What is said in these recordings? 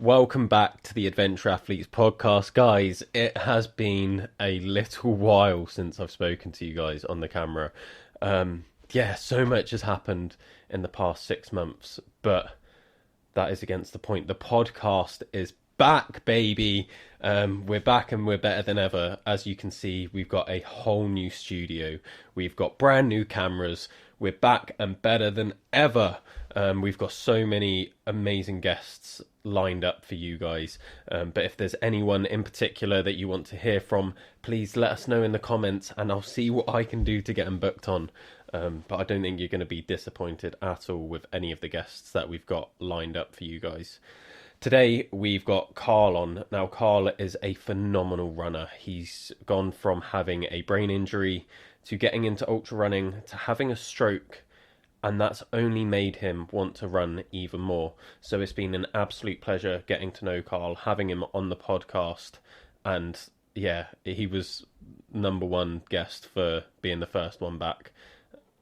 Welcome back to the Adventure Athletes podcast. Guys, it has been a little while since I've spoken to you guys on the camera. So much has happened in the past 6 months, but that is against the point. The podcast is back, baby. We're back and we're better than ever. As you can see, we've got a whole new studio. We've got brand new cameras. We're back and better than ever. We've got so many amazing guests lined up for you guys. But if there's anyone in particular that you want to hear from, please let us know in the comments and I'll see what I can do to get them booked on. But I don't think you're going to be disappointed at all with any of the guests that we've got lined up for you guys. Today we've got Carl on. Now Carl is a phenomenal runner. He's gone from having a brain injury to getting into ultra running to having a stroke, and that's only made him want to run even more. So it's been an absolute pleasure getting to know Carl, having him on the podcast, and yeah, he was number one guest for being the first one back.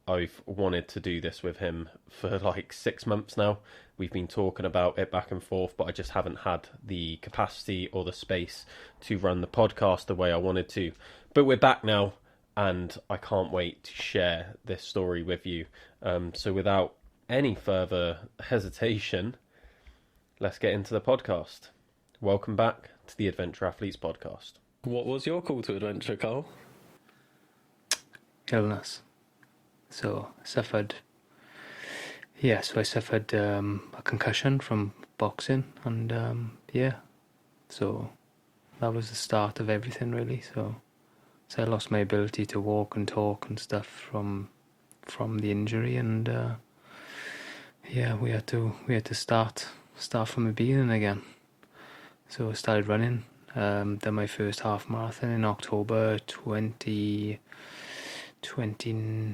I've wanted to do this with him for like 6 months now. We've been talking about it back and forth, but I just haven't had the capacity or the space to run the podcast the way I wanted to. But we're back now, and I can't wait to share this story with you. So without any further hesitation, let's get into the podcast. Welcome back to the Adventure Athletes podcast. What was your call to adventure, Carl? Illness. So I suffered a concussion from boxing, and so that was the start of everything really. So I lost my ability to walk and talk and stuff from the injury, and we had to start from the beginning again. So I started running. Done my first half marathon in October 2019,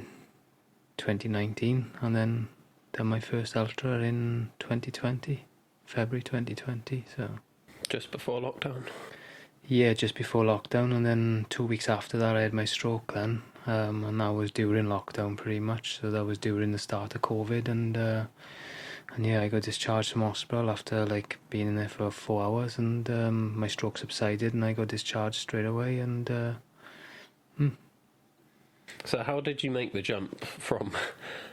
and then done my first ultra in 2020, February 2020. So just before lockdown. Yeah, just before lockdown, and then 2 weeks after that I had my stroke then, and that was during lockdown pretty much. So that was during the start of COVID, and I got discharged from hospital after like being in there for 4 hours, and my stroke subsided and I got discharged straight away. And So how did you make the jump from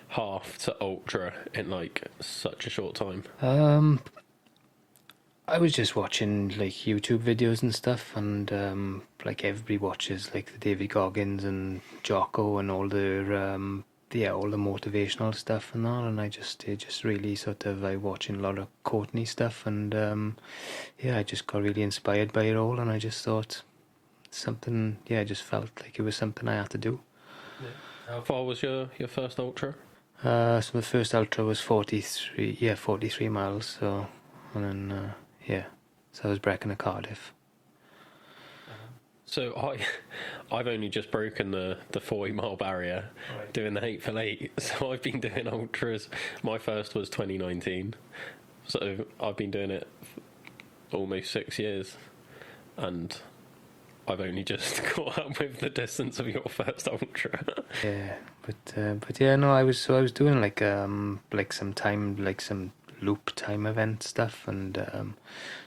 half to ultra in like such a short time? I was just watching like YouTube videos and stuff, and like everybody watches like the David Goggins and Jocko and all all the motivational stuff and that, and it just really sort of like watching a lot of Courtney stuff, and I just got really inspired by it all, and I just thought I just felt like it was something I had to do. Yeah. How far was your first ultra? So the first ultra was 43 miles. So, and then so I was Brecon to Cardiff. So I've only just broken the 40-mile barrier, right, doing the 8x8. So I've been doing ultras. My first was 2019. So I've been doing it for almost 6 years, and I've only just caught up with the distance of your first ultra. Yeah, I was doing like some loop time event stuff, and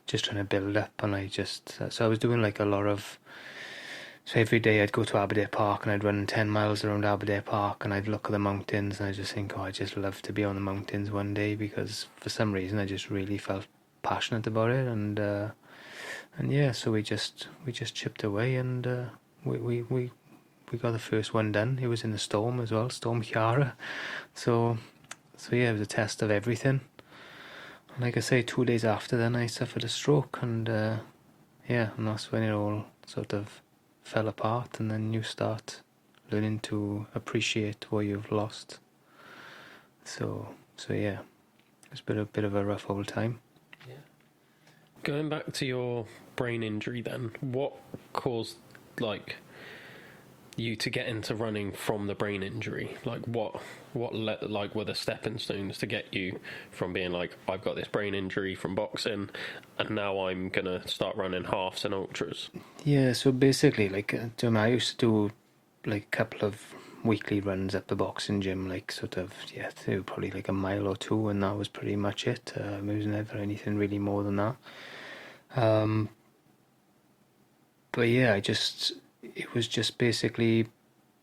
just trying to build up, and I was doing like a lot of. So every day I'd go to Aberdare Park and I'd run 10 miles around Aberdare Park, and I'd look at the mountains, and I just think, I just love to be on the mountains one day, because for some reason I just really felt passionate about it, and so we just chipped away, and we got the first one done. It was in a storm as well, Storm Chiara. So it was a test of everything. And like I say, 2 days after then I suffered a stroke, and and that's when it all sort of fell apart, and then you start learning to appreciate what you've lost. So it's been a bit of a rough old time. Yeah. Going back to your brain injury then, what caused like you to get into running from the brain injury? Like what were the stepping stones to get you from being like, I've got this brain injury from boxing and now I'm gonna start running halves and ultras? Yeah, so basically, like I used to do like a couple of weekly runs at the boxing gym, like sort of, yeah, they were probably like a mile or two, and that was pretty much it. There was never anything really more than that. But yeah, it was just basically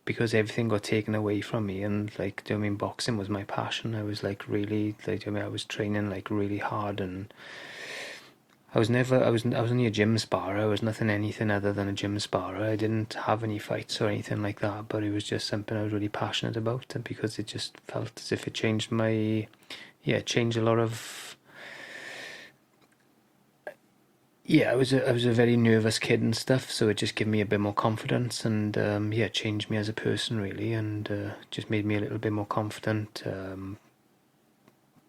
because everything got taken away from me, and like, do you know what I mean, boxing was my passion. I was like really, like, do you know what I mean, I was training like really hard, and I was only a gym sparrer. I was anything other than a gym sparrer. I didn't have any fights or anything like that, but it was just something I was really passionate about, and because it just felt as if it changed it changed a lot of. Yeah, I was a very nervous kid and stuff, so it just gave me a bit more confidence, and yeah, it changed me as a person really, and just made me a little bit more confident.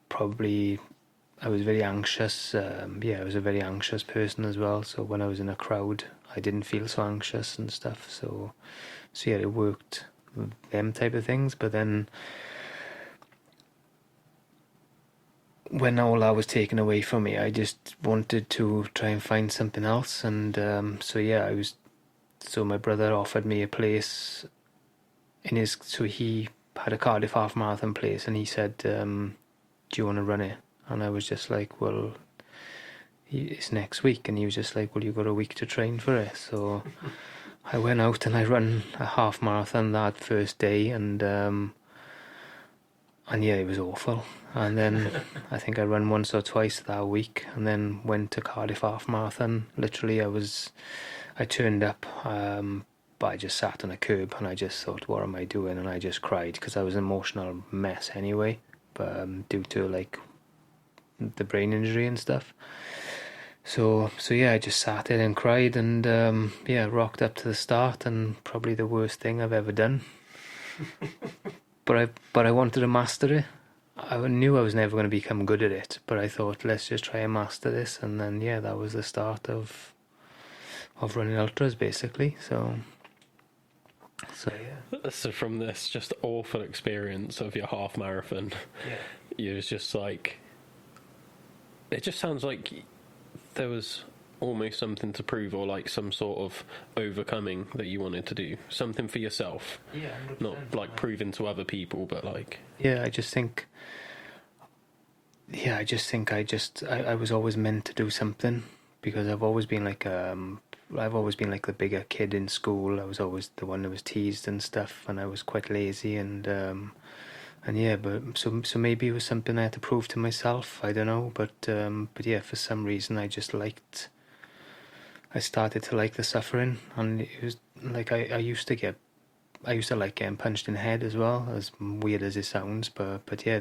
Probably I was very anxious. Yeah, I was a very anxious person as well. So when I was in a crowd, I didn't feel so anxious and stuff. So yeah, it worked. Them type of things. But then when all that was taken away from me, I just wanted to try and find something else. And so yeah, So my brother offered me a place So he had a Cardiff half marathon place, and he said, "Do you want to run it?" And I was just like, "Well, it's next week." And he was just like, "Well, you've got a week to train for it." So I went out and I ran a half marathon that first day, and yeah, it was awful. And then I think I ran once or twice that week, and then went to Cardiff half marathon. Literally, I turned up, but I just sat on a curb and I just thought, what am I doing? And I just cried because I was an emotional mess anyway, but due to like the brain injury and stuff. So yeah, I just sat there and cried, and yeah, rocked up to the start, and probably the worst thing I've ever done. But I wanted to master it. I knew I was never going to become good at it, but I thought, let's just try and master this, and then yeah, that was the start of running ultras basically. So yeah. So from this just awful experience of your half marathon, Yeah. you was just like, it just sounds like there was almost something to prove, or like some sort of overcoming that you wanted to do, something for yourself. Yeah, 100%. Not like proving to other people, but like, yeah, I was always meant to do something, because I've always been like the bigger kid in school. I was always the one that was teased and stuff, and I was quite lazy, and yeah, but so maybe it was something I had to prove to myself. I don't know, but yeah, for some reason I started to like the suffering, and it was like I used to like getting punched in the head as well, as weird as it sounds, but yeah,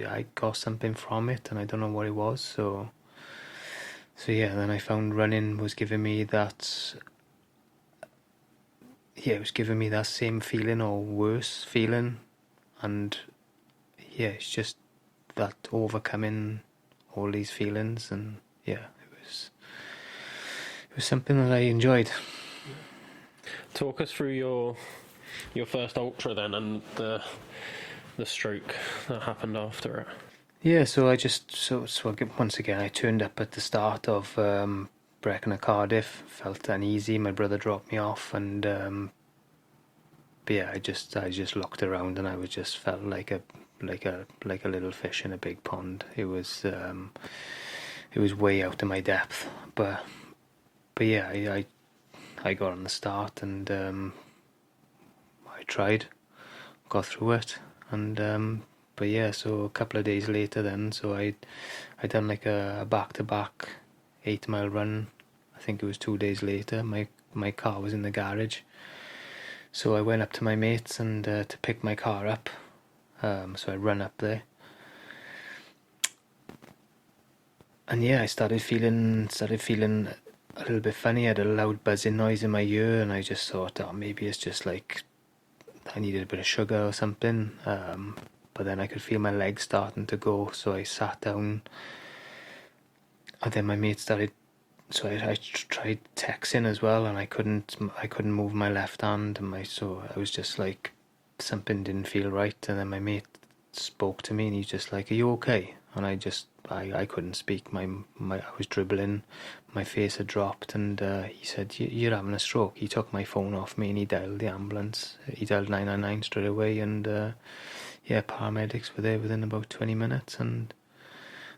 I got something from it, and I don't know what it was. So yeah, then I found running was giving me that. Yeah, it was giving me that same feeling or worse feeling, and yeah, it's just that overcoming all these feelings, and yeah, it was something that I enjoyed. talk us through your first ultra then, and the stroke that happened after it. Yeah, so once again, I turned up at the start of Brecon at Cardiff, felt uneasy. My brother dropped me off, and but yeah, I just looked around, and I was just felt like a little fish in a big pond. It was way out of my depth, but yeah, I got on the start, and I tried, got through it, and but yeah, so a couple of days later then, so I done like a back-to-back 8-mile run. I think it was 2 days later. My car was in the garage, so I went up to my mates and to pick my car up. So I ran up there, and yeah, I started feeling a little bit funny. I had a loud buzzing noise in my ear, and I just thought, oh, maybe it's just like I needed a bit of sugar or something. But then I could feel my legs starting to go, so I sat down, and then my mate started. So I tried texting as well, and I couldn't move my left hand, and so I was just like, something didn't feel right. And then my mate spoke to me, and he's just like, "Are you okay?" and I couldn't speak. I was dribbling, my face had dropped, and he said, "You're having a stroke." He took my phone off me and he dialed the ambulance. He dialed 999 straight away, and paramedics were there within about 20 minutes, and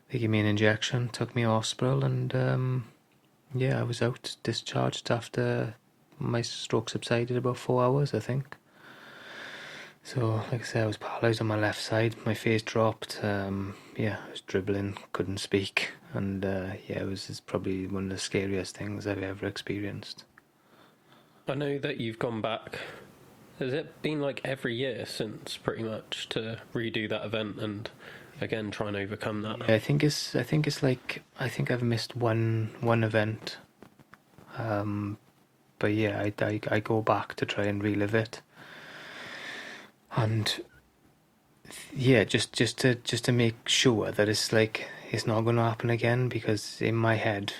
they gave me an injection, took me to hospital, and I was out, discharged after my stroke subsided, about 4 hours, I think. So, like I said, I was paralysed on my left side. My face dropped. I was dribbling, couldn't speak, and it's probably one of the scariest things I've ever experienced. I know that you've gone back. Has it been like every year since, pretty much, to redo that event and again try and overcome that? Yeah, I think I've missed one event, but yeah, I go back to try and relive it. And yeah, just to make sure that it's not going to happen again, because in my head,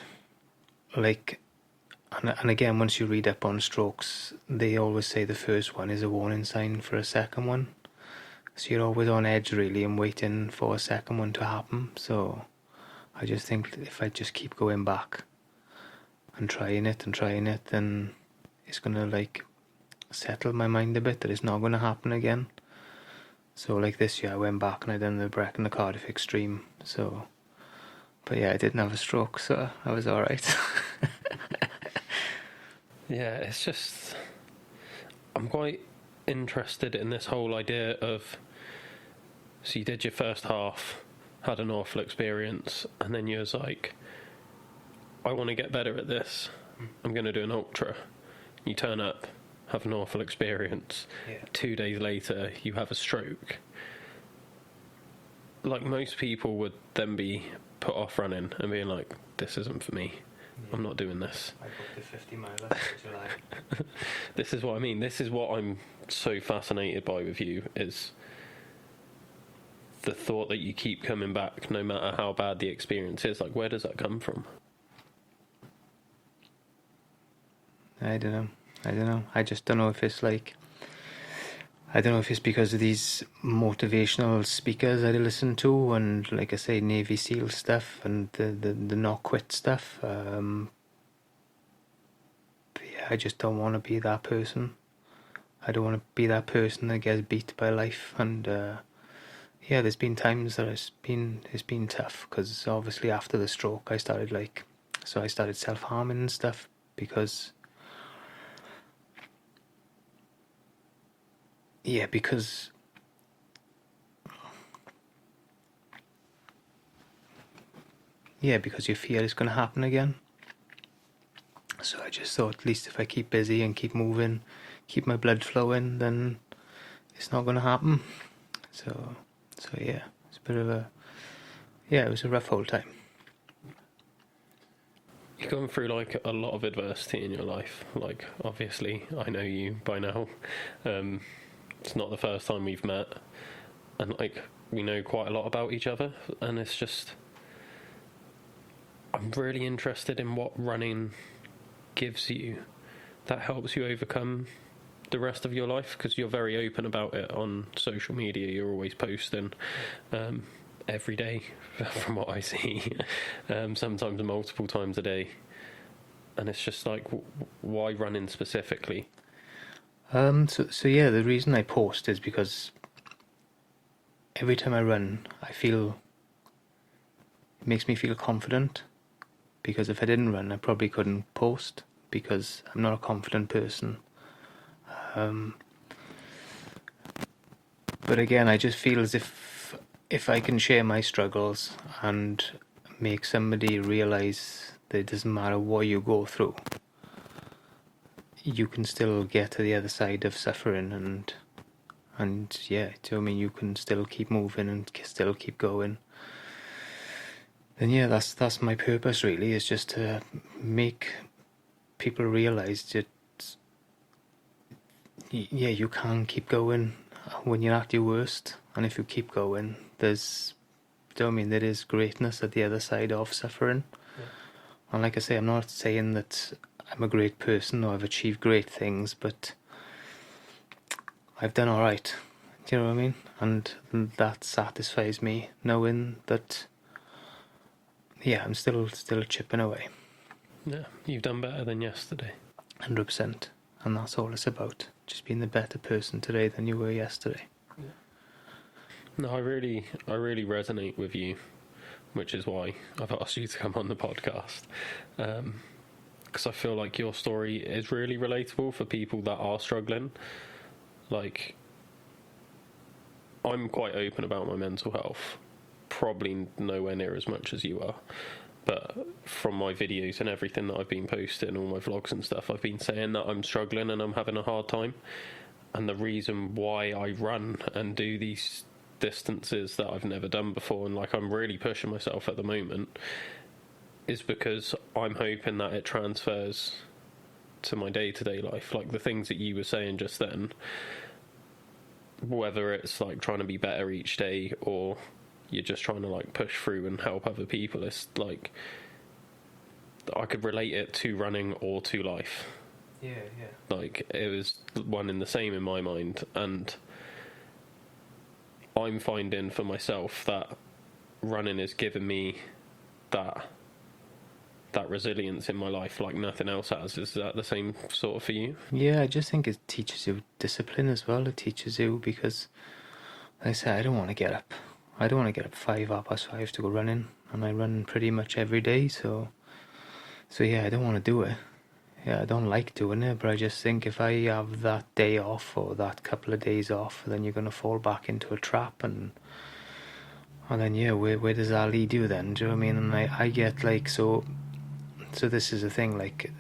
and again, once you read up on strokes, they always say the first one is a warning sign for a second one. So you're always on edge, really, and waiting for a second one to happen. So I just think if I just keep going back and trying it, then it's going to settle my mind a bit that it's not going to happen again. So this year I went back and I done the Brecon, the Cardiff Extreme. So, but yeah, I didn't have a stroke, so I was all right. Yeah, it's just, I'm quite interested in this whole idea of, so you did your first half, had an awful experience, and then you was like, I want to get better at this, I'm going to do an ultra. You turn up, have an awful experience. Yeah. 2 days later, you have a stroke. Like, most people would then be put off running and being like, this isn't for me. Yeah. I'm not doing this. I booked a 50 miler for July. This is what I mean. This is what I'm so fascinated by with you, is the thought that you keep coming back no matter how bad the experience is. Like, where does that come from? I don't know. I just don't know if it's I don't know if it's because of these motivational speakers I listen to, and like I say, Navy SEAL stuff and the not quit stuff. But yeah, I just don't want to be that person. I don't want to be that person that gets beat by life. And there's been times that it's been tough, because obviously after the stroke I started self-harming and stuff, because you fear it's going to happen again. So I just thought, at least if I keep busy and keep moving, keep my blood flowing, then it's not going to happen. So yeah, it's a bit of it was a rough whole time. You've gone through a lot of adversity in your life. Obviously, I know you by now. It's not the first time we've met, and we know quite a lot about each other, and it's just, I'm really interested in what running gives you that helps you overcome the rest of your life, because you're very open about it on social media. You're always posting every day, from what I see, sometimes multiple times a day, and it's just why running specifically? The reason I post is because every time I run, it makes me feel confident, because if I didn't run, I probably couldn't post, because I'm not a confident person. But again, I just feel as if I can share my struggles and make somebody realise that it doesn't matter what you go through, you can still get to the other side of suffering, and you can still keep moving and still keep going. Then that's my purpose, really, is just to make people realise that you can keep going when you're at your worst, and if you keep going, there is greatness at the other side of suffering. Yeah. And like I say, I'm not saying that I'm a great person or I've achieved great things, but I've done all right. Do you know what I mean? And that satisfies me, knowing that, yeah, I'm still chipping away, Yeah, you've done better than yesterday. 100%. And that's all it's about. Just being the better person today than you were yesterday. No, I really resonate with you, which is why I've asked you to come on the podcast. Because I feel like your story is really relatable for people that are struggling. Like, I'm quite open about my mental health, probably nowhere near as much as you are. But from my videos and everything that I've been posting, all my vlogs and stuff, I've been saying that I'm struggling and I'm having a hard time. And the reason why I run and do these distances that I've never done before, and like I'm really pushing myself at the moment, is because I'm hoping that it transfers to my day-to-day life. Like the things that you were saying just then, whether it's like trying to be better each day or you're just trying to like push through and help other people, it's like I could relate it to running or to life. Yeah. Like it was one and the same in my mind, and I'm finding for myself that running is giving me that resilience in my life like nothing else has. Is that the same sort of for you? Yeah, I just think it teaches you discipline as well. It teaches you because, like I say, I don't want to get up. I don't want to get up 5:05 to go running, and I run pretty much every day. So yeah, I don't want to do it. Yeah, I don't like doing it, but I just think if I have that day off or that couple of days off, then you're gonna fall back into a trap, and then yeah, where does that lead you then? Do you know what I mean? And I get like so this is the thing, like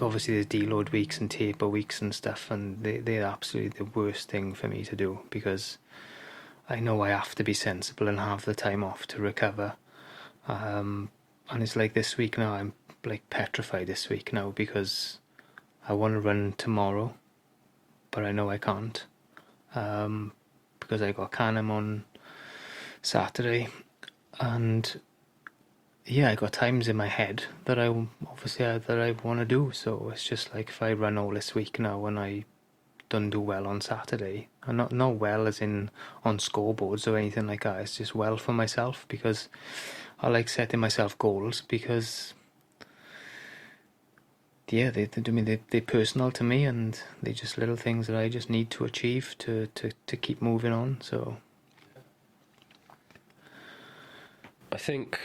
obviously there's deload weeks and taper weeks and stuff, and they're absolutely the worst thing for me to do because I know I have to be sensible and have the time off to recover. And it's like this week now, I'm like petrified this week now because I want to run tomorrow, but I know I can't because I got Canham on Saturday, and yeah, I got times in my head that I want to do. So it's just like if I run all this week now and I don't do well on Saturday, and not well as in on scoreboards or anything like that. It's just well for myself because I like setting myself goals because yeah, they're personal to me, and they're just little things that I just need to achieve to keep moving on. So I think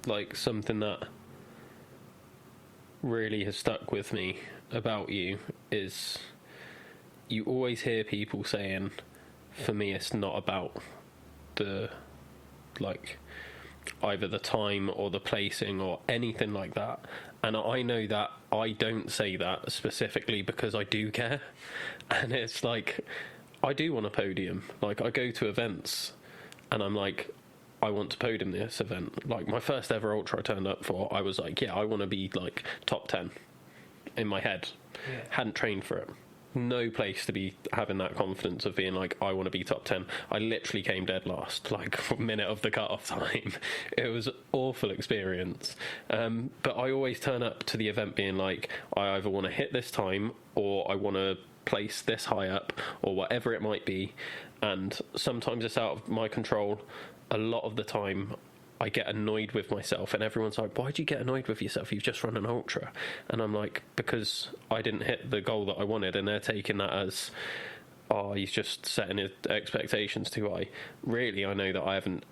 like something that really has stuck with me about you is you always hear people saying, for me it's not about the like either the time or the placing or anything like that. And I know that I don't say that specifically because I do care. And it's like, I do want a podium. Like, I go to events and I'm like, I want to podium this event. Like, my first ever ultra I turned up for, I was like, yeah, I want to be, like, top 10 in my head. Yeah. Hadn't trained for it. No place to be having that confidence of being like, I want to be top 10. I literally came dead last, like a minute of the cut-off time. It was an awful experience. But I always turn up to the event being like, I either want to hit this time or I want to place this high up or whatever it might be. And sometimes it's out of my control. A lot of the time I get annoyed with myself, and everyone's like, why'd you get annoyed with yourself? You've just run an ultra. And I'm like, because I didn't hit the goal that I wanted, and they're taking that as, oh, he's just setting his expectations too high. Really, I know that I haven't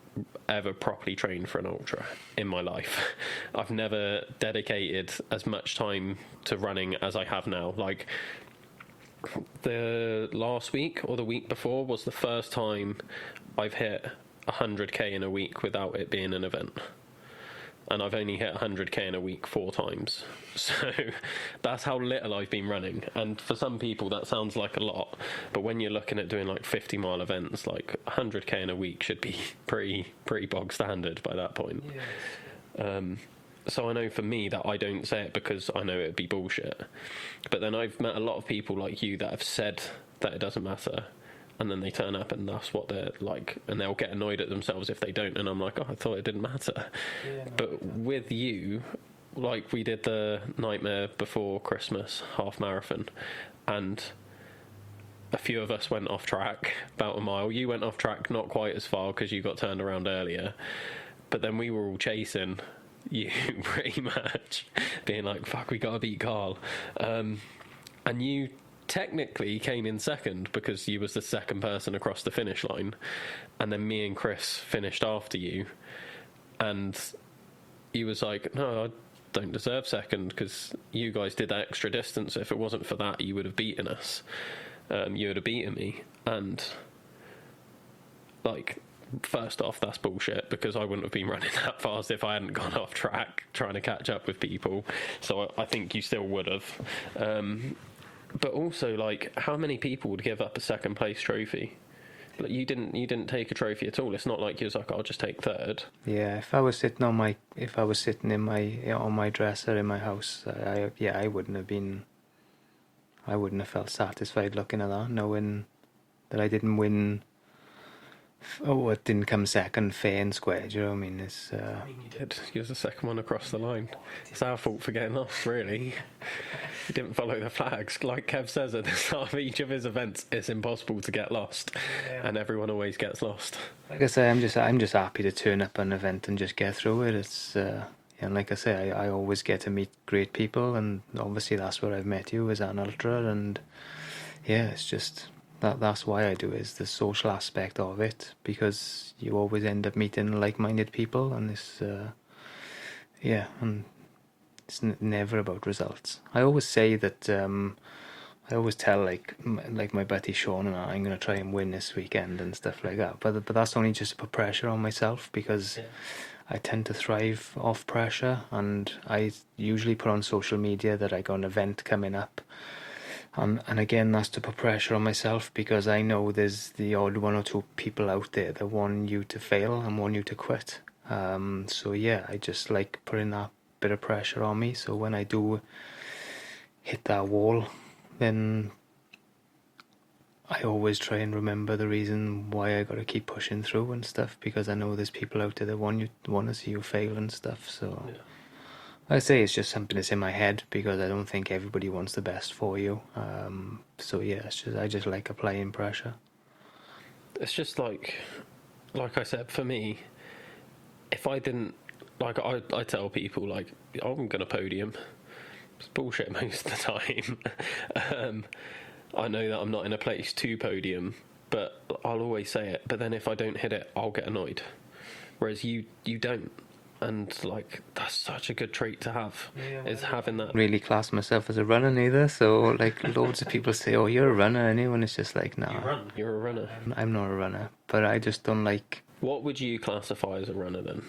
ever properly trained for an ultra in my life. I've never dedicated as much time to running as I have now. Like, the last week or the week before was the first time I've hit 100k in a week without it being an event, and I've only hit 100k in a week 4 times. So that's how little I've been running, and for some people that sounds like a lot, but when you're looking at doing like 50-mile events, like 100k in a week should be pretty bog standard by that point. Yes. So I know for me that I don't say it because I know it'd be bullshit, but then I've met a lot of people like you that have said that it doesn't matter, and then they turn up and that's what they're like, and they'll get annoyed at themselves if they don't, and I'm like, oh, I thought it didn't matter. Yeah, no, but with you, like, we did the Nightmare Before Christmas half marathon, and a few of us went off track about a mile. You went off track not quite as far because you got turned around earlier, but then we were all chasing you pretty much, being like, fuck, we gotta beat Carl. And you technically came in second because you was the second person across the finish line, and then me and Chris finished after you, and he was like, no, I don't deserve second because you guys did that extra distance. If it wasn't for that, you would have beaten us. You would have beaten me. And like, first off, that's bullshit, because I wouldn't have been running that fast if I hadn't gone off track trying to catch up with people. So I think you still would have. But also, like, how many people would give up a second place trophy? Like, you didn't take a trophy at all. It's not like you was like, I'll just take third. Yeah, if I was sitting on my dresser in my house, I wouldn't have felt satisfied looking at that, knowing that I didn't win. Oh, it didn't come second fair and square. Do you know what I mean? It's You did. You was the second one across the line. It's our fault for getting lost, really. You didn't follow the flags. Like Kev says at the start of each of his events, it's impossible to get lost, and everyone always gets lost. like I say, I'm just happy to turn up an event and just get through it. It's and like I say, I always get to meet great people, and obviously that's where I've met you, is an ultra, and yeah, it's just. That's why I do it, is the social aspect of it, because you always end up meeting like-minded people, and it's and it's never about results. I always say that I always tell like my buddy Sean and I'm going to try and win this weekend and stuff like that, but that's only just to put pressure on myself, because I tend to thrive off pressure, and I usually put on social media that I got an event coming up. And again, that's to put pressure on myself, because I know there's the odd one or two people out there that want you to fail and want you to quit. So yeah, I just like putting that bit of pressure on me. So when I do hit that wall, then I always try and remember the reason why I got to keep pushing through and stuff, because I know there's people out there that want to see you fail and stuff. So. Yeah. I say it's just something that's in my head, because I don't think everybody wants the best for you. So yeah, I just like applying pressure. It's just like I said, for me, if I didn't, like, I tell people, like, I'm going to podium. It's bullshit most of the time. I know that I'm not in a place to podium, but I'll always say it. But then if I don't hit it, I'll get annoyed. Whereas you don't. And like, that's such a good trait to have, is having that. Really class myself as a runner neither, so like loads of people say, oh, you're a runner, and anyone is just like, no. You're a runner. I'm not a runner, but I just don't like. What would you classify as a runner then?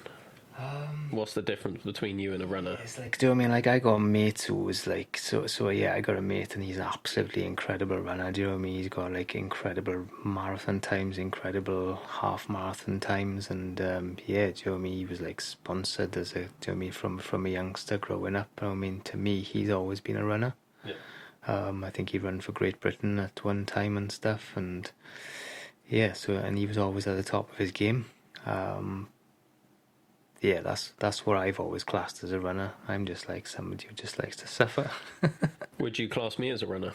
What's the difference between you and a runner? It's like, do you know what I mean? Like, I got a mate who was like, so yeah, I got a mate and he's an absolutely incredible runner. Do you know what I mean? He's got like incredible marathon times, incredible half marathon times, and yeah, do you know what I mean? He was like sponsored as a, do you know what I mean, from a youngster growing up. I mean, to me, he's always been a runner. Yeah. I think he ran for Great Britain at one time and stuff, and yeah, so, and he was always at the top of his game. Yeah, that's what I've always classed as a runner. I'm just like somebody who just likes to suffer. Would you class me as a runner?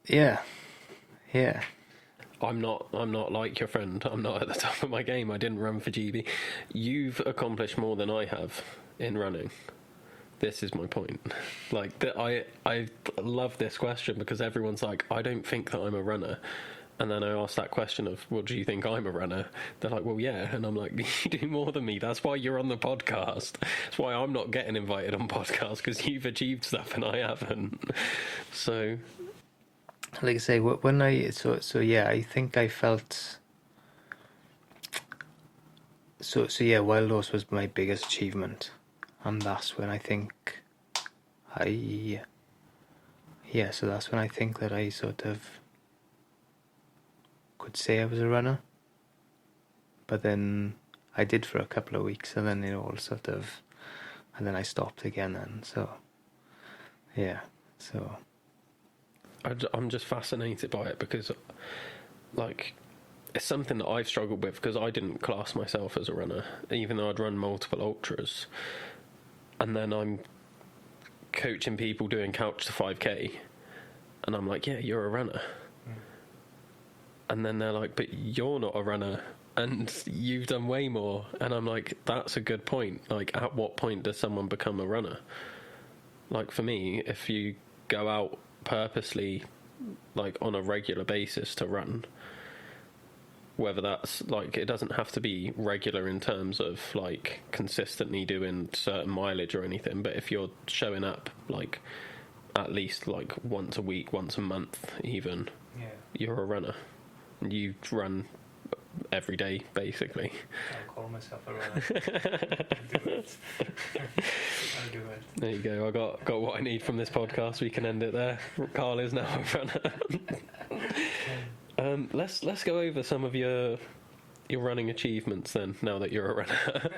Yeah. I'm not like your friend. I'm not at the top of my game. I didn't run for GB. You've accomplished more than I have in running. This is my point. Like, that I love this question, because everyone's like, I don't think that I'm a runner. And then I ask that question of, well, do you think I'm a runner? They're like, well, yeah. And I'm like, you do more than me. That's why you're on the podcast. That's why I'm not getting invited on podcasts, because you've achieved stuff and I haven't. So, like I say, when so yeah, I think I felt. So yeah, Wild Horse was my biggest achievement, and that's when I think so that's when I think that I sort of could say I was a runner, but then I did for a couple of weeks, and then it all sort of, and then I stopped again. And so, yeah, so I'm just fascinated by it, because, like, it's something that I've struggled with, because I didn't class myself as a runner, even though I'd run multiple ultras, and then I'm coaching people doing couch to 5k, And I'm like, yeah, you're a runner. And then they're like, but you're not a runner, and you've done way more. And I'm like, that's a good point. Like, at what point does someone become a runner? Like, for me, if you go out purposely, like, on a regular basis to run, whether that's, like, it doesn't have to be regular in terms of, like, consistently doing certain mileage or anything, but if you're showing up, like, at least, like, once a week, once a month even, you're a runner. And you run every day, basically. I'll call myself a runner. I'll do it. I'll do it. There you go. I got what I need from this podcast. We can end it there. Carl is now a runner. Let's go over some of your running achievements then. Now that you're a runner,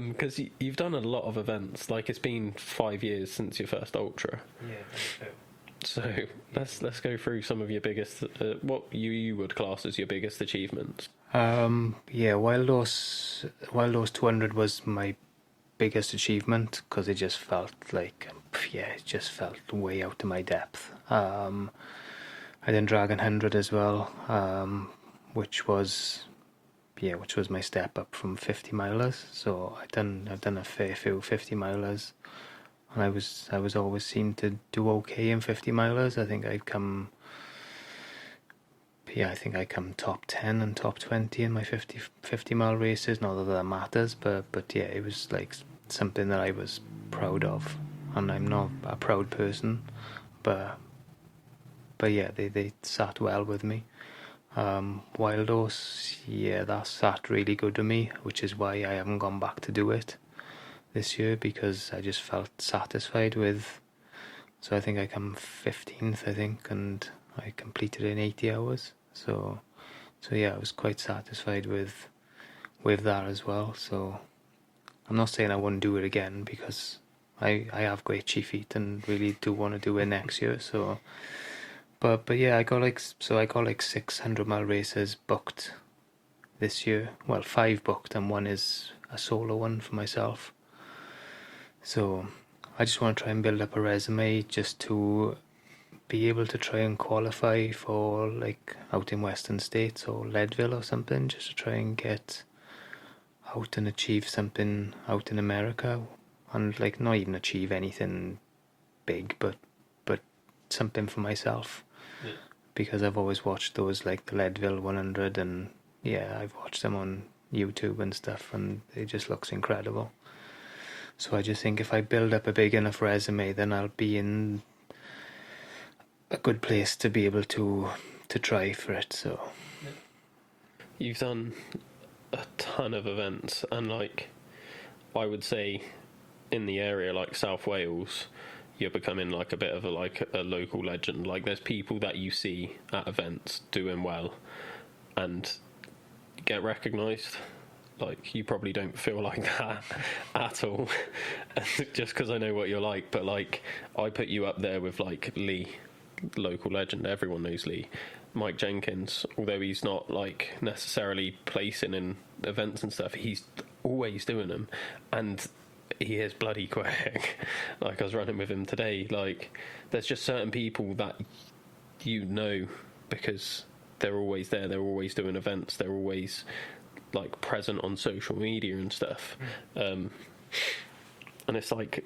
because you've done a lot of events. Like, it's been 5 years since your first ultra. Yeah, that's true. So let's go through some of your biggest, what you would class as your biggest achievements. Wild Horse 200 was my biggest achievement because it just felt like, it just felt way out of my depth. I did Dragon 100 as well, which was my step up from 50 milers. So I've done a fair few 50 milers. And I was always seen to do okay in 50 milers. I think I come top 10 and top 20 in my 50 mile races. Not that matters, but yeah, it was like something that I was proud of. And I'm not a proud person, but yeah, they sat well with me. Wild Horse, that sat really good to me, which is why I haven't gone back to do it this year, because I just felt satisfied with. So I think I come 15th, and I completed it in 80 hours. So yeah, I was quite satisfied with that as well. So I'm not saying I wouldn't do it again, because I have great chi feet and really do want to do it next year. So, but yeah, I got like 600 mile races booked this year. Well, 5 booked, and 1 is a solo one for myself. So I just want to try and build up a resume just to be able to try and qualify for, like, out in Western States or Leadville or something, just to try and get out and achieve something out in America, and, like, not even achieve anything big, but something for myself. Yeah. Because I've always watched those, like the Leadville 100, and I've watched them on YouTube and stuff, and it just looks incredible. So I just think if I build up a big enough resume, then I'll be in a good place to be able to try for it. So you've done a ton of events, and, like, I would say in the area, like South Wales, you're becoming like a bit of a local legend. Like, there's people that you see at events doing well and get recognised. Like, you probably don't feel like that at all, just because I know what you're like. But, like, I put you up there with, like, Lee, local legend. Everyone knows Lee. Mike Jenkins, although he's not, like, necessarily placing in events and stuff, he's always doing them, and he is bloody quick. Like, I was running with him today. Like, there's just certain people that you know because they're always there. They're always doing events. They're always, like, present on social media and stuff. And it's like,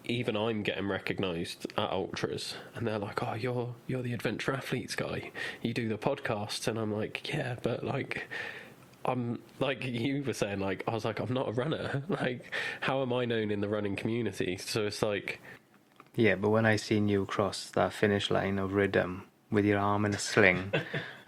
even I'm getting recognised at ultras, and they're like, "Oh, you're the Adventure Athletes guy. You do the podcasts," and I'm like, "Yeah, but, like, I'm, like you were saying, like, I was like, I'm not a runner. Like, how am I known in the running community?" So it's like, yeah, but when I seen you cross that finish line of Ridham with your arm in a sling,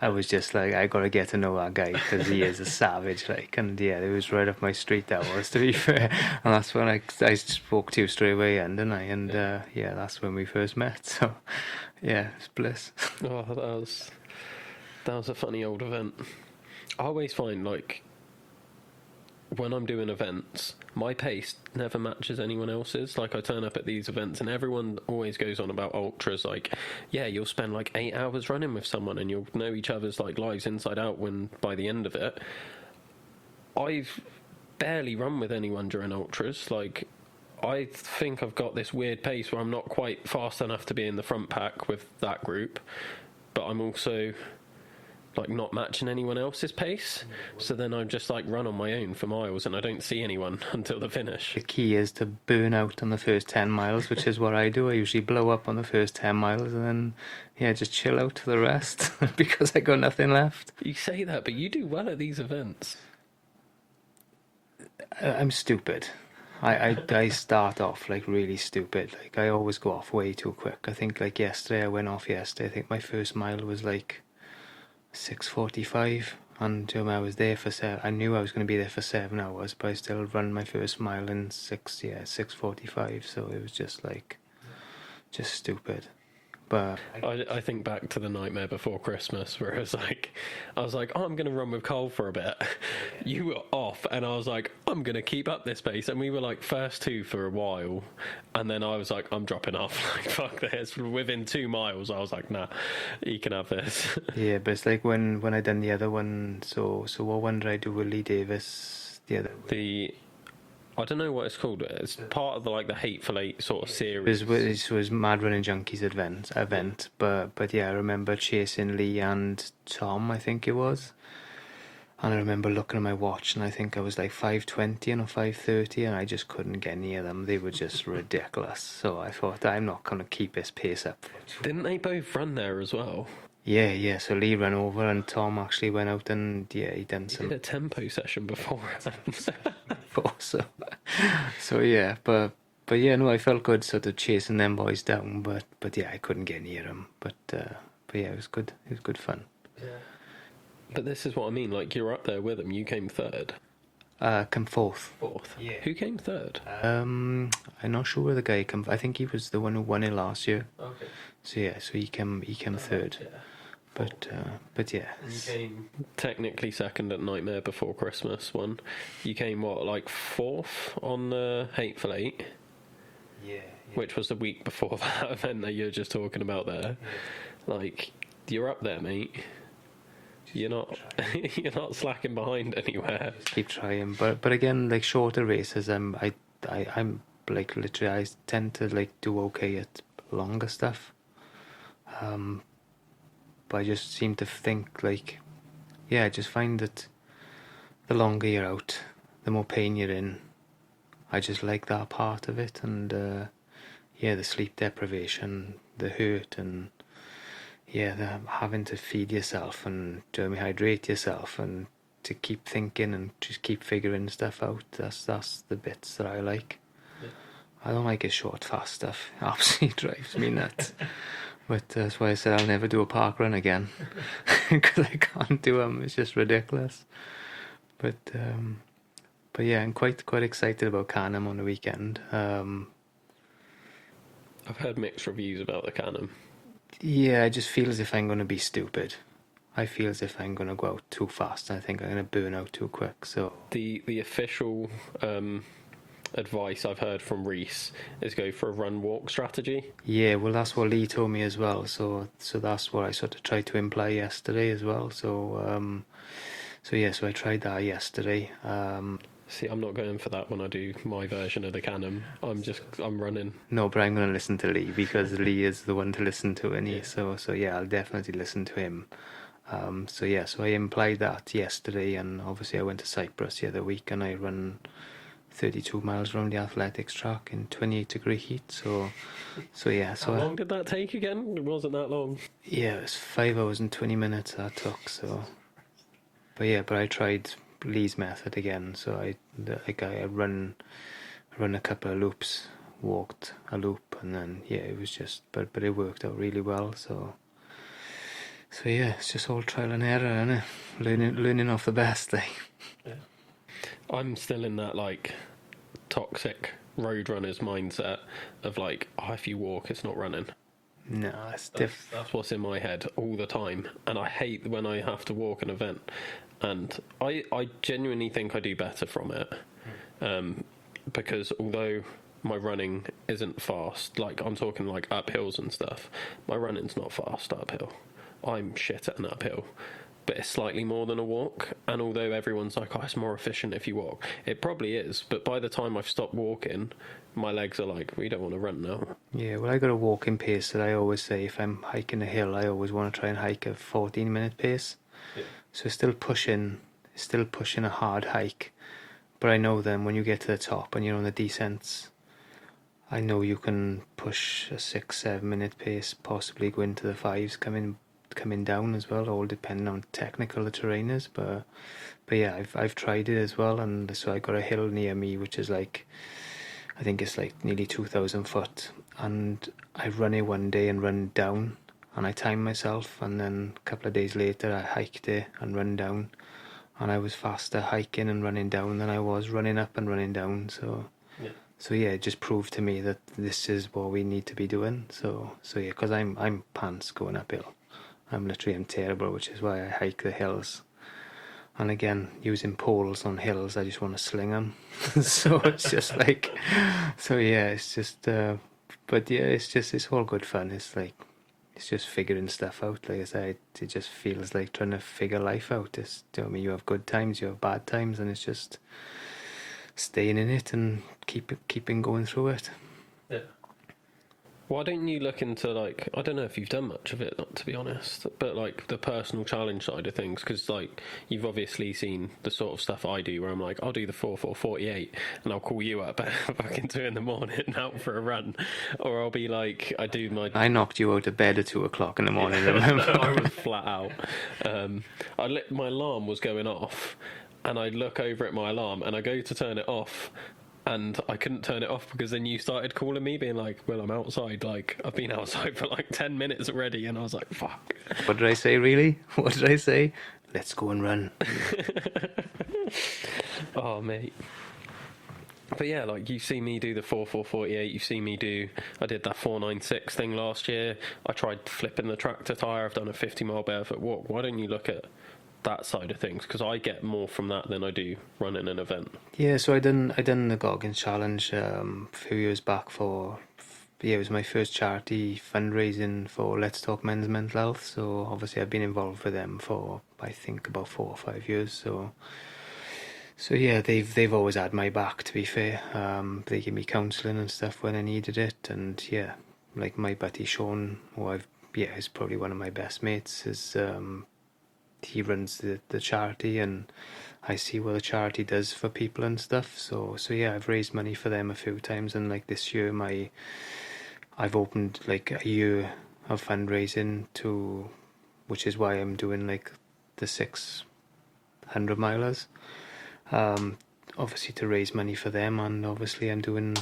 I was just like, I got to get to know that guy, because he is a savage, like. And yeah, it was right up my street, that was, to be fair. And that's when I spoke to you straight away, didn't I? And that's when we first met. So yeah, it's bliss. Oh, that was a funny old event. I always find, like, when I'm doing events, my pace never matches anyone else's. Like, I turn up at these events and everyone always goes on about ultras, like, yeah, you'll spend like 8 hours running with someone and you'll know each other's, like, lives inside out when by the end of it. I've barely run with anyone during ultras. Like, I think I've got this weird pace where I'm not quite fast enough to be in the front pack with that group, but I'm also like not matching anyone else's pace. So then I just like run on my own for miles and I don't see anyone until the finish. The key is to burn out on the first 10 miles, which is what I do. I usually blow up on the first 10 miles and then, yeah, just chill out for the rest because I got nothing left. You say that, but you do well at these events. I'm stupid. I start off like really stupid. Like I always go off way too quick. I think like yesterday, I went off yesterday. I think my first mile was like 6:45, and I was there for I knew I was going to be there for 7 hours, but I still run my first mile in 6:45. So it was just like, just stupid. But I think back to the nightmare before Christmas where I was like, oh, I'm going to run with Cole for a bit. You were off, and I was like, I'm going to keep up this pace. And we were like first two for a while. And then I was like, I'm dropping off. Like, fuck this. Within 2 miles, I was like, nah, you can have this. yeah, but it's like when I done the other one. So what one did I do with Lee Davis? The other. I don't know what it's called. It's part of the like the Hateful Eight sort of series. It was Mad Running Junkies event, but yeah, I remember chasing Lee and Tom, I think it was, and I remember looking at my watch and I think I was like 5:20 or 5:30, and I just couldn't get near them. They were just ridiculous. So I thought, I'm not going to keep this pace up. Didn't they both run there as well? Yeah. So Lee ran over and Tom actually went out and he done some. He did a tempo session before. So yeah, but yeah, no, I felt good sort of chasing them boys down, but yeah, I couldn't get near them. But yeah, it was good. It was good fun. Yeah. But this is what I mean. Like you're up there with them. You came third. Come fourth. Fourth. Yeah. Who came third? I'm not sure where the guy came. I think he was the one who won it last year. Okay. So yeah, so he came third. Yeah. But yeah. You came technically second at Nightmare Before Christmas one. You came like fourth on the Hateful Eight. Yeah. Which was the week before that event that you're just talking about there. Yeah. Like you're up there, mate. You're not slacking behind anywhere. Just keep trying, but again, like shorter races, I'm like literally I tend to like do okay at longer stuff. But I just seem to think like, yeah, I just find that the longer you're out, the more pain you're in. I just like that part of it, and yeah, the sleep deprivation, the hurt, and yeah, the having to feed yourself and hydrate yourself, and to keep thinking and just keep figuring stuff out. That's the bits that I like. Yeah. I don't like it short, fast stuff. It absolutely drives me nuts. But that's why I said I'll never do a park run again, because I can't do them. It's just ridiculous. But yeah, I'm quite excited about Canham on the weekend. I've heard mixed reviews about the Canham. Yeah, I just feel as if I'm going to be stupid. I feel as if I'm going to go out too fast. I think I'm going to burn out too quick. So the official advice I've heard from Reese is go for a run-walk strategy. Yeah, well, that's what Lee told me as well. So that's what I sort of tried to imply yesterday as well. So I tried that yesterday. See, I'm not going for that when I do my version of the Canham. I'm running. No, but I'm going to listen to Lee because Lee is the one to listen to, and yeah. So yeah, I'll definitely listen to him. So I implied that yesterday, and obviously I went to Cyprus the other week and I run 32 miles around the athletics track in 28-degree heat. So yeah. So how long did that take again? It wasn't that long. Yeah, it was 5 hours and 20 minutes that took. So, but I tried Lee's method again. So I run a couple of loops, walked a loop, and then yeah, it was just but it worked out really well. So yeah, it's just all trial and error, isn't it? Learning off the best thing. Yeah. I'm still in that like toxic road runners mindset of like, oh, if you walk, it's not running. No, that's what's in my head all the time, and I hate when I have to walk an event. And I genuinely think I do better from it, because although my running isn't fast, like I'm talking like uphills and stuff, my running's not fast uphill. I'm shit at an uphill. but it's slightly more than a walk. And although everyone's like, oh, it's more efficient if you walk, it probably is. But by the time I've stopped walking, my legs are like, we don't want to run now. Yeah, well, I got a walking pace that I always say if I'm hiking a hill, I always want to try and hike a 14-minute pace. Yeah. So it's still pushing a hard hike. But I know then when you get to the top and you're on the descents, I know you can push a 6-7 minute pace, possibly go into the fives coming down as well, all depending on technical the terrain is. But yeah, I've tried it as well, and so I got a hill near me which is like, I think it's like nearly 2,000 foot, and I run it one day and run down, and I timed myself, and then a couple of days later I hiked it and run down, and I was faster hiking and running down than I was running up and running down. So yeah, it just proved to me that this is what we need to be doing. So yeah, because I'm pants going uphill. I'm terrible, which is why I hike the hills. And again, using poles on hills, I just want to sling them. So it's just like, so yeah, it's just, but yeah, it's all good fun. It's just figuring stuff out. Like I said, it just feels like trying to figure life out. You have good times, you have bad times, and it's just staying in it and keeping going through it. Yeah. Why don't you look into, like, I don't know if you've done much of it, to be honest, but like the personal challenge side of things, because like you've obviously seen the sort of stuff I do where I'm like, I'll do the 4-4-48 and I'll call you up fucking 2 in the morning out for a run, or I'll be like, I knocked you out of bed at 2 o'clock in the morning. I was flat out. My alarm was going off, and I'd look over at my alarm and I go to turn it off, and I couldn't turn it off because then you started calling me being like, well, I'm outside, like I've been outside for like 10 minutes already, and I was like, fuck. What did I say, really? What did I say? Let's go and run. Oh, mate. But yeah, like you've seen me do the 4-4-48, you've seen me I did that 496 thing last year, I tried flipping the tractor tyre, I've done a 50-mile barefoot walk. Why don't you look at that side of things, because I get more from that than I do running an event? Yeah, so I done the Goggins Challenge a few years back it was my first charity fundraising for Let's Talk Men's Mental Health. So obviously I've been involved with them for I think about 4 or 5 years. So yeah, they've always had my back, to be fair. They give me counselling and stuff when I needed it, and yeah, like my buddy Sean, who is probably one of my best mates, he runs the charity, and I see what the charity does for people and stuff. So yeah, I've raised money for them a few times, and like this year I've opened like a year of fundraising which is why I'm doing like the 600 milers. Obviously to raise money for them, and obviously I'm doing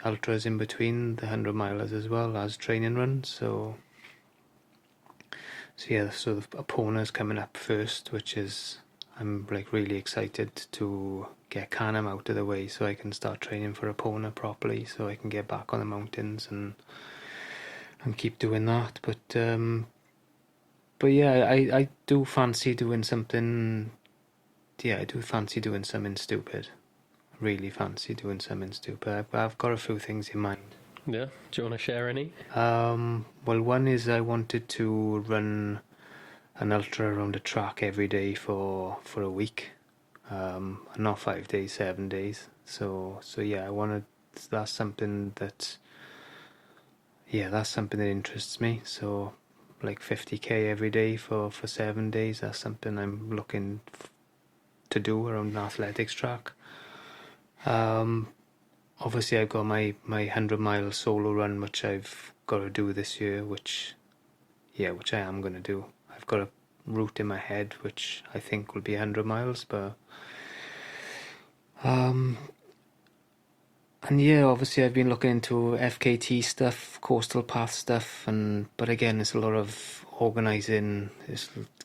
ultras in between the 100 milers as well as training runs. So yeah, so the Epona's coming up first, which is, I'm like really excited to get Canham out of the way so I can start training for Epona properly, so I can get back on the mountains and keep doing that. But yeah, I do fancy doing something. Yeah, I do fancy doing something stupid. Really fancy doing something stupid. I've got a few things in mind. Yeah, do you want to share any? Well, one is I wanted to run an ultra around a track every day for a week, not 5 days, 7 days. So yeah, that's something that interests me. So like 50k every day for 7 days. That's something I'm looking to do around an athletics track. Obviously I've got my 100-mile solo run, which I've got to do this year, which I am going to do. I've got a route in my head which I think will be 100 miles, but and yeah, obviously I've been looking into FKT stuff, coastal path stuff, but again, it's a lot of organising,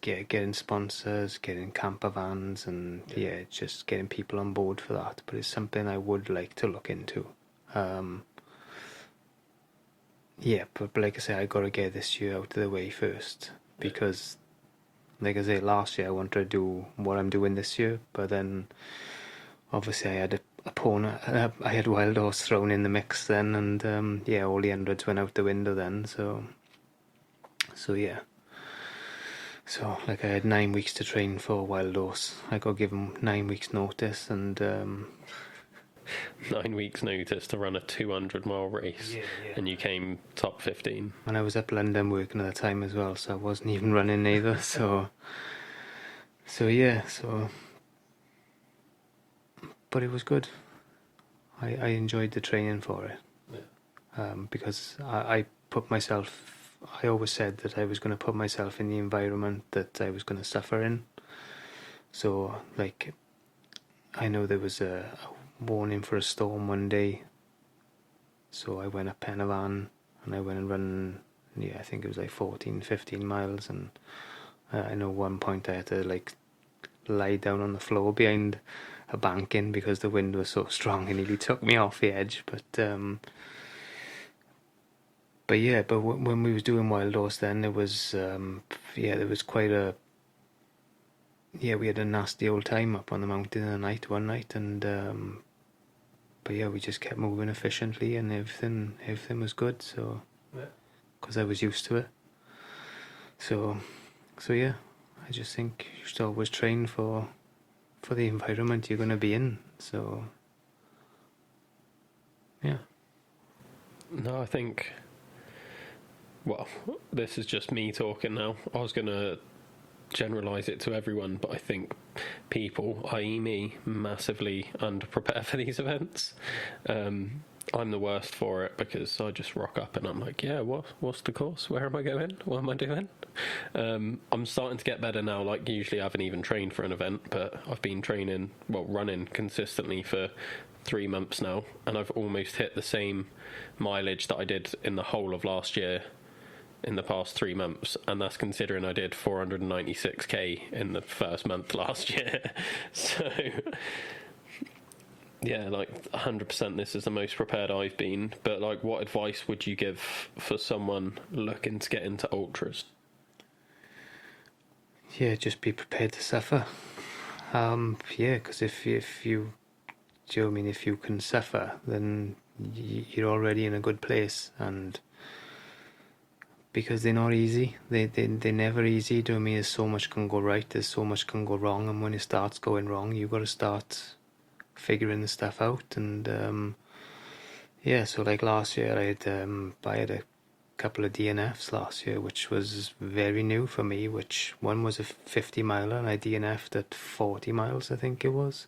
getting sponsors, getting camper vans, and just getting people on board for that. But it's something I would like to look into. But like I say, I got to get this year out of the way first, because like I say, last year I wanted to do what I'm doing this year, but then obviously I had Epona, I had Wild Horse thrown in the mix then, and all the hundreds went out the window then. So yeah. So, like, I had 9 weeks to train for Wild Horse. I got given 9 weeks notice, and 9 weeks notice to run a 200-mile race, and you came top 15. and I was up London working at the time as well, so I wasn't even running either. So but it was good. I enjoyed the training for it. Because I put myself. I always said that I was going to put myself in the environment that I was going to suffer in. So, like, I know there was a warning for a storm one day, so I went up Penavan and I went and run. Yeah, I think it was like 14, 15 miles, and I know one point I had to like lie down on the floor behind a banking because the wind was so strong and nearly took me off the edge. But when we was doing Wild Horse, then there was there was quite a we had a nasty old time up on the mountain in the night one night, and but yeah, we just kept moving efficiently and everything was good. So because I was used to it, so yeah, I just think you should always train for the environment you're going to be in. So yeah. No, I think. Well, this is just me talking now. I was going to generalise it to everyone, but I think people, i.e. me, massively under-prepare for these events. I'm the worst for it because I just rock up and I'm like, yeah, what's the course? Where am I going? What am I doing? I'm starting to get better now. Like, usually I haven't even trained for an event, but I've been running consistently for 3 months now, and I've almost hit the same mileage that I did in the whole of last year in the past 3 months, and that's considering I did 496k in the first month last year. So yeah, like 100% this is the most prepared I've been. But like, what advice would you give for someone looking to get into ultras? Yeah, just be prepared to suffer. Because if you do you know what I mean, if you can suffer, then you're already in a good place. And because they're not easy, they're never easy. Do you know what I mean? There's so much can go right, there's so much can go wrong, and when it starts going wrong, you've got to start figuring the stuff out. And so like last year, I had a couple of DNFs last year, which was very new for me. Which one was a 50 miler, and I DNF'd at 40 miles, I think it was.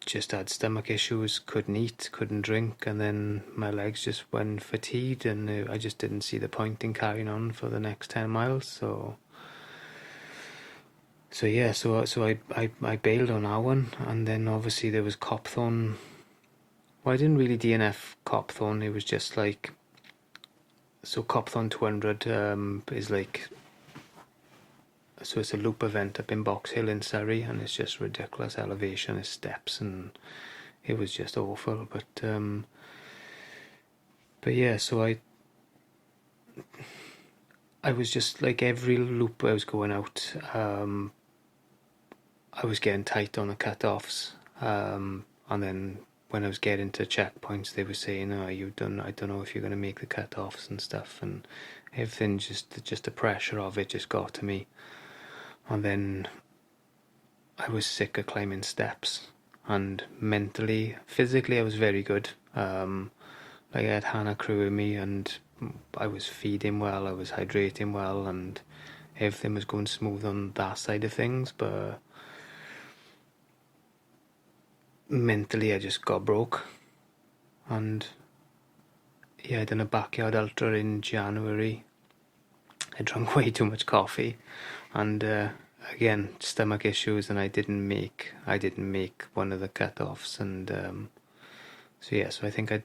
Just had stomach issues, couldn't eat, couldn't drink, and then my legs just went fatigued, and I just didn't see the point in carrying on for the next 10 miles. So I bailed on that one, and then obviously there was Copthorne. Well, I didn't really DNF Copthorne. It was just like, so Copthorne 200 is like, so it's a loop event up in Box Hill in Surrey, and it's just ridiculous elevation, it's steps, and it was just awful. But yeah, so I was just like, every loop I was going out, I was getting tight on the cut-offs, and then when I was getting to checkpoints, they were saying, "Oh, I don't know if you're going to make the cut-offs and stuff," and everything, just the pressure of it just got to me. And then I was sick of climbing steps, and mentally, physically, I was very good. Like, I had Hannah Crew with me, and I was feeding well, I was hydrating well, and everything was going smooth on that side of things. But mentally, I just got broke. And yeah, I done a backyard ultra in January. I drank way too much coffee, and again, stomach issues, and I didn't make one of the cut-offs. And so I think I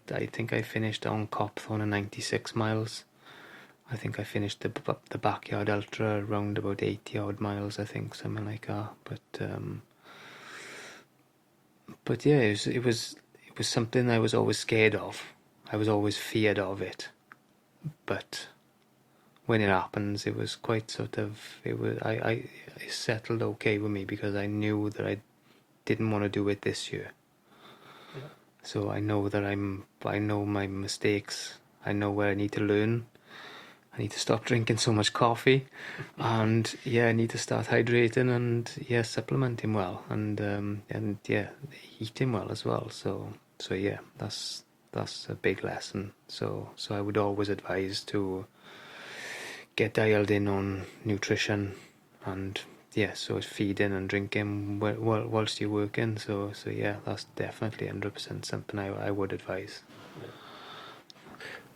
finished on Copthorne at 96 miles. I think I finished the backyard ultra around about 80 odd miles, I think, something like that. But yeah, it was something I was always scared of. I was always feared of it. But when it happens, it was quite it settled okay with me, because I knew that I didn't want to do it this year. Yeah. So I know that I know my mistakes. I know where I need to learn. I need to stop drinking so much coffee, and I need to start hydrating and supplementing well, and eating well as well. So yeah, that's a big lesson. So I would always advise to get dialed in on nutrition, and so it's feeding and drinking whilst you're working. So yeah, that's definitely 100% something I would advise.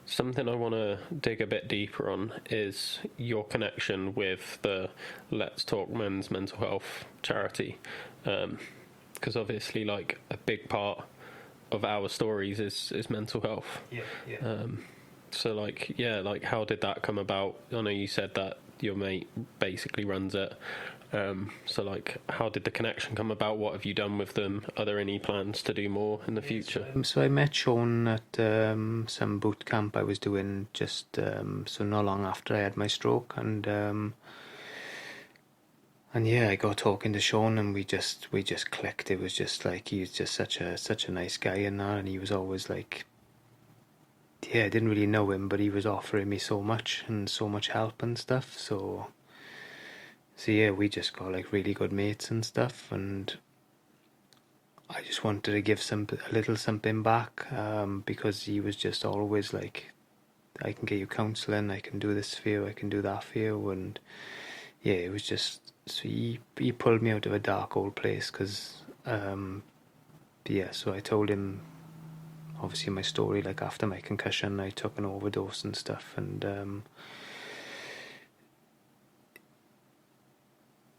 Something I want to dig a bit deeper on is your connection with the Let's Talk Men's Mental Health charity, because obviously, like, a big part of our stories is mental health. So, like, how did that come about? I know you said that your mate basically runs it. So, like, how did the connection come about? What have you done with them? Are there any plans to do more in the future? So I met Sean at some boot camp I was doing just so not long after I had my stroke, and I got talking to Sean, and we just clicked. It was just like, he's just such a nice guy and that, and he was always like, I didn't really know him, but he was offering me so much and so much help and stuff. So we just got like really good mates and stuff, and I just wanted to give a little something back, because he was just always like, I can get you counselling, I can do this for you, I can do that for you, and it was just, so he pulled me out of a dark old place, because so I told him obviously my story, like after my concussion I took an overdose and stuff, and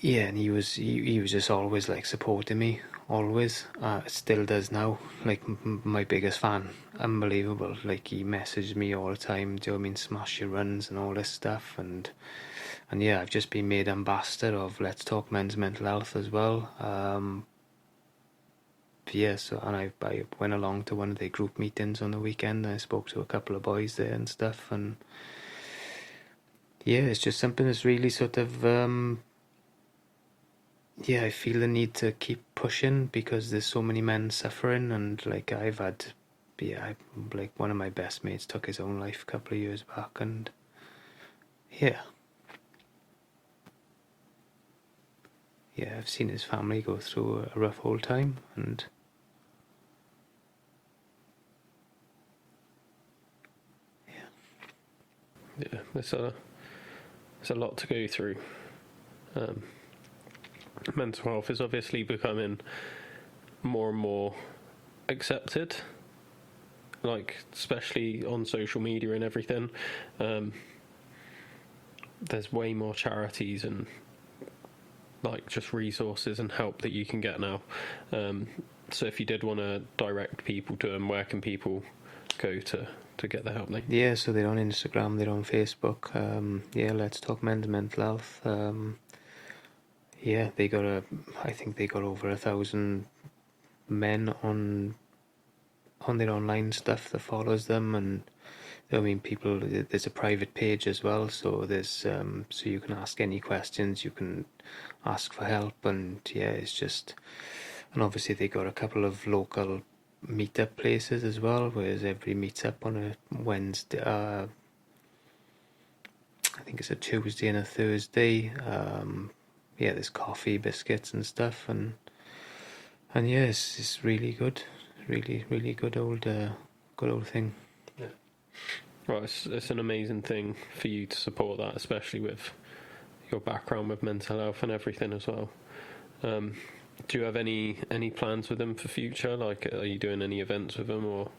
and he was just always like supporting me, always. Still does now, like my biggest fan, unbelievable. Like, he messaged me all the time, do you know what I mean, smash your runs and all this stuff, and I've just been made ambassador of Let's Talk Men's Mental Health as well. So, and I went along to one of their group meetings on the weekend, and I spoke to a couple of boys there and stuff, and it's just something that's really sort of I feel the need to keep pushing, because there's so many men suffering, and like I've had, like one of my best mates took his own life a couple of years back, and I've seen his family go through a rough old time, and There's a lot to go through. Mental health is obviously becoming more and more accepted, like especially on social media and everything. There's way more charities and like just resources and help that you can get now. So if you did want to direct people to them, where can people go to get the help? So they're on Instagram, they're on Facebook. Let's Talk Men's Mental Health. I think they got over 1,000 men on their online stuff that follows them, and I mean, people. There's a private page as well, so there's so you can ask any questions, you can ask for help, and it's just, and obviously they got a couple of local meet-up places as well, where everybody meets up on a Wednesday. I think it's a Tuesday and a Thursday. There's coffee, biscuits, and stuff, and it's really good, really good old thing. Well, it's an amazing thing for you to support that, especially with your background with mental health and everything as well. Do you have any plans with them for future? Like, are you doing any events with them, or?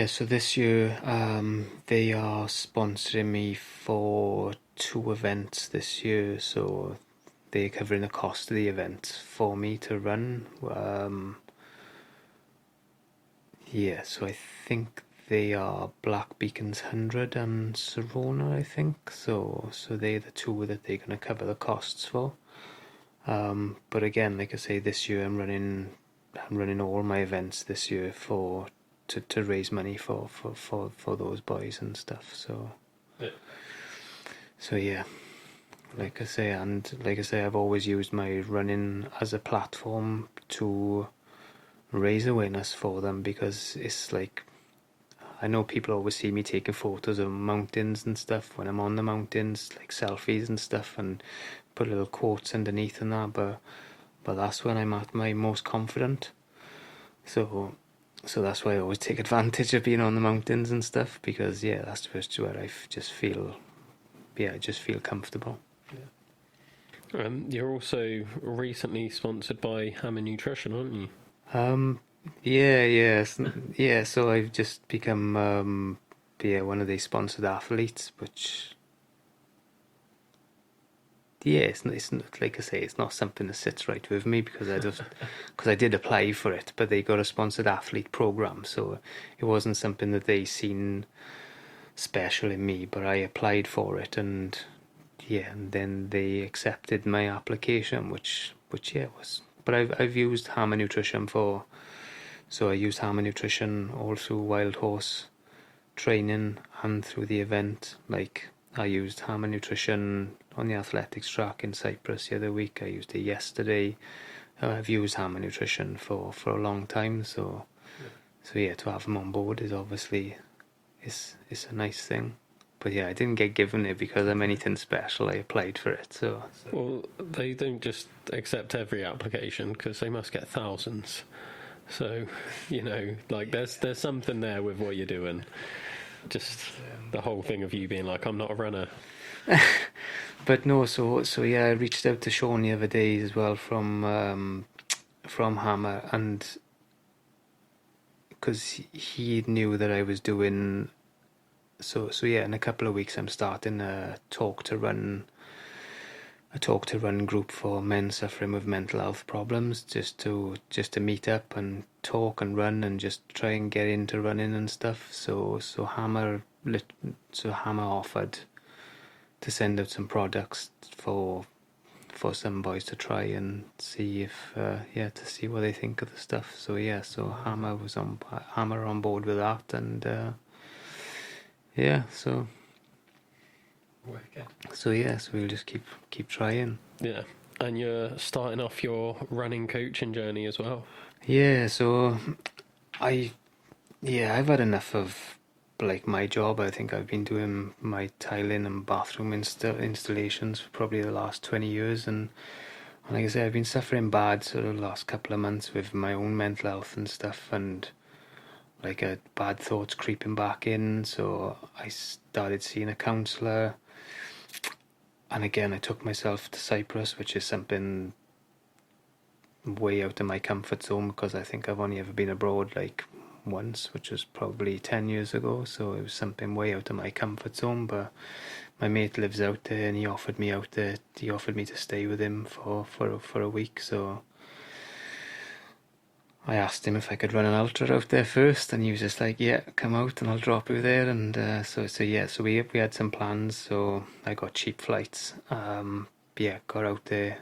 So this year they are sponsoring me for 2 events this year, so they're covering the cost of the event for me to run. So I think they are Black Beacons 100 and Serona, I think. So they're the 2 that they're going to cover the costs for. But again, like I say, this year I'm running all my events this year to raise money for those boys and stuff. So like I say, I've always used my running as a platform to raise awareness for them, because it's like, I know people always see me taking photos of mountains and stuff when I'm on the mountains, like selfies and stuff, and put little quotes underneath and that. But that's when I'm at my most confident. So that's why I always take advantage of being on the mountains and stuff, because yeah, that's just where I just feel comfortable. You're also recently sponsored by Hammer Nutrition, aren't you? Yeah. So I've just become one of the sponsored athletes, which it's not, like I say, it's not something that sits right with me because because I did apply for it, but they got a sponsored athlete program, so it wasn't something that they seen special in me, but I applied for it, and then they accepted my application, which was. But I've used Hammer Nutrition so I used Hammer Nutrition all through Wild Horse training and through the event. Like I used Hammer Nutrition on the athletics track in Cyprus the other week. I used it yesterday. I've used Hammer Nutrition for a long time, so to have them on board is obviously is a nice thing. But yeah, I didn't get given it because I'm anything special. I applied for it, so. Well, they don't just accept every application because they must get thousands. So, like there's something there with what you're doing. Just the whole thing of you being like, I'm not a runner. But no, so yeah, I reached out to Sean the other day as well from Hammer, and because he knew that I was doing. So yeah, in a couple of weeks I'm starting a talk to run group for men suffering with mental health problems, just to meet up and talk and run and just try and get into running and stuff. So Hammer offered to send out some products for some boys to try and see if to see what they think of the stuff. So Hammer on board with that, and so we'll just keep trying. Yeah, and you're starting off your running coaching journey as well. Yeah, so I've had enough of like my job. I think I've been doing my tiling and bathroom installations for probably the last 20 years, and like I say, I've been suffering bad sort of the last couple of months with my own mental health and stuff, and like bad thoughts creeping back in. So I started seeing a counsellor, and again I took myself to Cyprus, which is something way out of my comfort zone because I think I've only ever been abroad like once, which was probably 10 years ago. So it was something way out of my comfort zone. But my mate lives out there, and he offered me to stay with him for a week. So I asked him if I could run an ultra out there first, and he was just like, "Yeah, come out and I'll drop you there." And so we had some plans. So I got cheap flights. Got out there,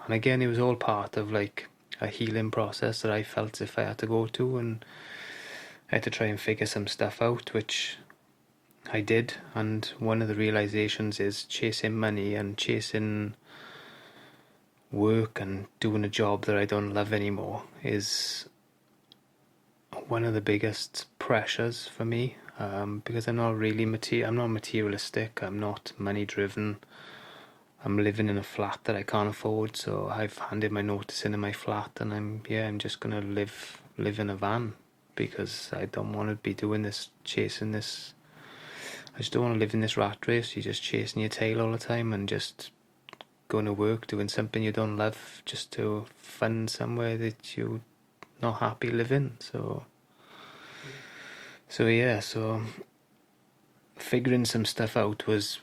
and again it was all part of like a healing process that I felt if I had to go to, and I had to try and figure some stuff out, which I did. And one of the realizations is chasing money and chasing work and doing a job that I don't love anymore is one of the biggest pressures for me, because I'm not really I'm not materialistic, I'm not money driven. I'm living in a flat that I can't afford, so I've handed my notice in my flat, and I'm just gonna live in a van because I don't want to be doing this, chasing this. I just don't want to live in this rat race. You're just chasing your tail all the time and just going to work, doing something you don't love just to fund somewhere that you're not happy living. So figuring some stuff out was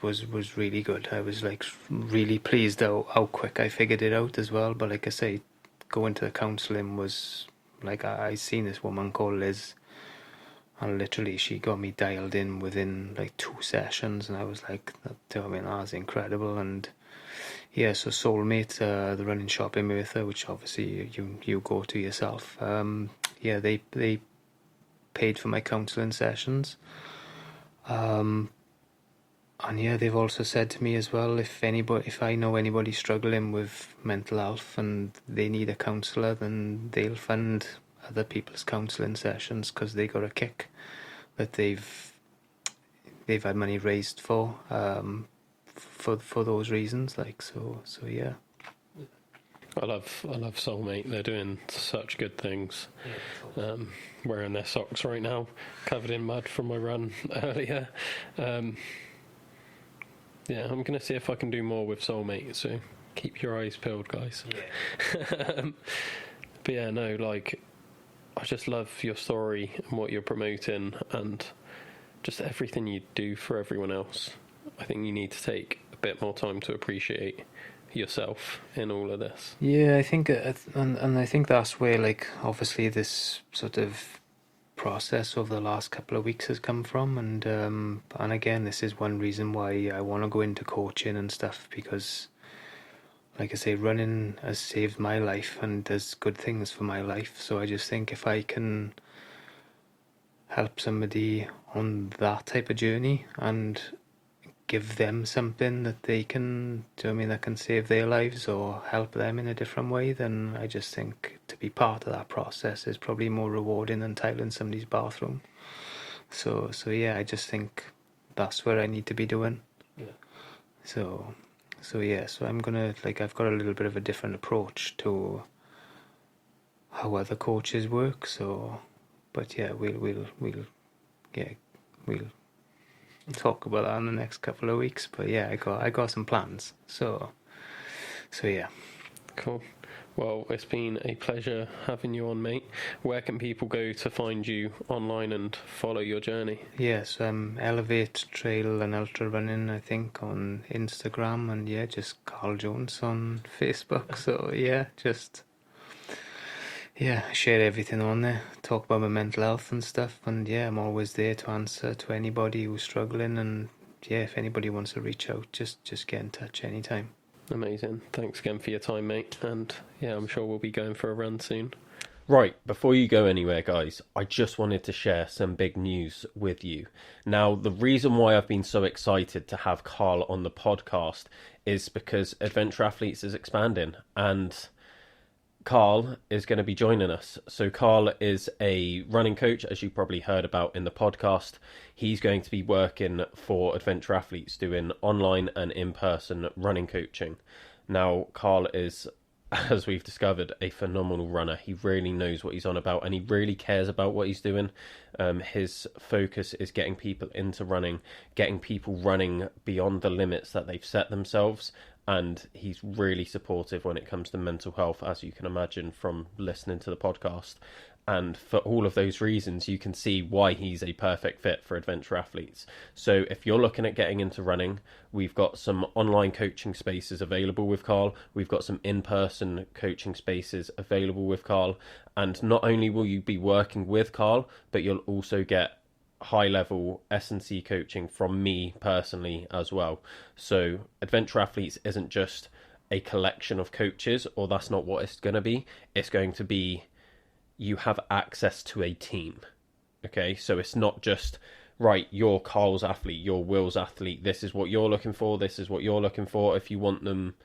really good. I was like really pleased how quick I figured it out as well. But like I say, going to the counselling was like I seen this woman called Liz, and literally she got me dialed in within like 2 sessions, and I was like, that was incredible. And yeah, so Soulmate, the running shop in Merthyr, which obviously you go to yourself, they paid for my counselling sessions. And yeah, they've also said to me as well, if I know anybody struggling with mental health and they need a counsellor, then they'll fund other people's counselling sessions because they got a kick. that they've had money raised for those reasons. Like so yeah. I love Soulmate. They're doing such good things. Wearing their socks right now, covered in mud from my run earlier. Yeah, I'm gonna see if I can do more with Soulmate. So keep your eyes peeled, guys. Yeah. But yeah, no, like I just love your story and what you're promoting, and just everything you do for everyone else. I think you need to take a bit more time to appreciate yourself in all of this. Yeah, I think, and I think that's where, like, obviously this sort of process over the last couple of weeks has come from, and again, this is one reason why I want to go into coaching and stuff, because, like I say, running has saved my life and does good things for my life. So I just think if I can help somebody on that type of journey and give them something that they can, do you know what I mean, that can save their lives or help them in a different way, then I just think to be part of that process is probably more rewarding than tiling somebody's bathroom. So yeah, I just think that's where I need to be doing. Yeah. So yeah, so I'm gonna, like, I've got a little bit of a different approach to how other coaches work. So, but yeah, we'll talk about that in the next couple of weeks. But yeah, I got some plans. So yeah. Cool. Well, it's been a pleasure having you on, mate. Where can people go to find you online and follow your journey? Yes, Elevate Trail and Ultra Running, I think, on Instagram, and yeah, just Carl Jones on Facebook. So yeah, just I share everything on there. Talk about my mental health and stuff, and yeah, I'm always there to answer to anybody who's struggling. And yeah, if anybody wants to reach out, just get in touch anytime. Amazing. Thanks again for your time, mate. And yeah, I'm sure we'll be going for a run soon. Right, before you go anywhere, guys, I just wanted to share some big news with you. Now, the reason why I've been so excited to have Carl on the podcast is because Adventure Athletes is expanding, and Carl is going to be joining us. So Carl is a running coach, as you probably heard about in the podcast. He's going to be working for Adventure Athletes, doing online and in-person running coaching. Now, Carl is, as we've discovered, a phenomenal runner. He really knows what he's on about, and he really cares about what he's doing. His focus is getting people into running, getting people running beyond the limits that they've set themselves. And he's really supportive when it comes to mental health, as you can imagine from listening to the podcast. And for all of those reasons, you can see why he's a perfect fit for Adventure Athletes. So if you're looking at getting into running, we've got some online coaching spaces available with Carl. We've got some in-person coaching spaces available with Carl. And not only will you be working with Carl, but you'll also get high-level S&C coaching from me personally as well. So Adventure Athletes isn't just a collection of coaches, or that's not what it's going to be. It's going to be, you have access to a team. Okay, so it's not just, right, you're Carl's athlete, you're Will's athlete, this is what you're looking for, this is what you're looking for. If you want them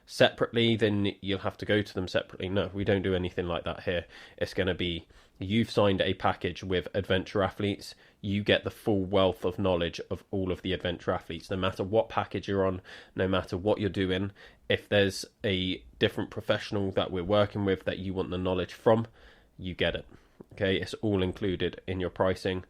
separately, then you'll have to go to them separately. No, we don't do anything like that here. It's going to be, you've signed a package with Adventure Athletes, you get the full wealth of knowledge of all of the Adventure Athletes, no matter what package you're on, no matter what you're doing. If there's a different professional that we're working with that you want the knowledge from, you get it. Okay, it's all included in your pricing.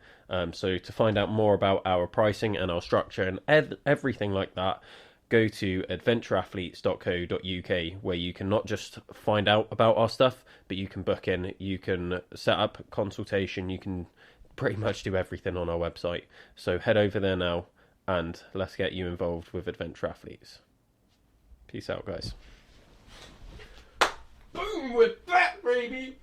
So to find out more about our pricing and our structure and everything like that, go to adventureathletes.co.uk, where you can not just find out about our stuff, but you can book in, you can set up consultation, you can pretty much do everything on our website. So head over there now and let's get you involved with Adventure Athletes. Peace out, guys. Boom with that, baby!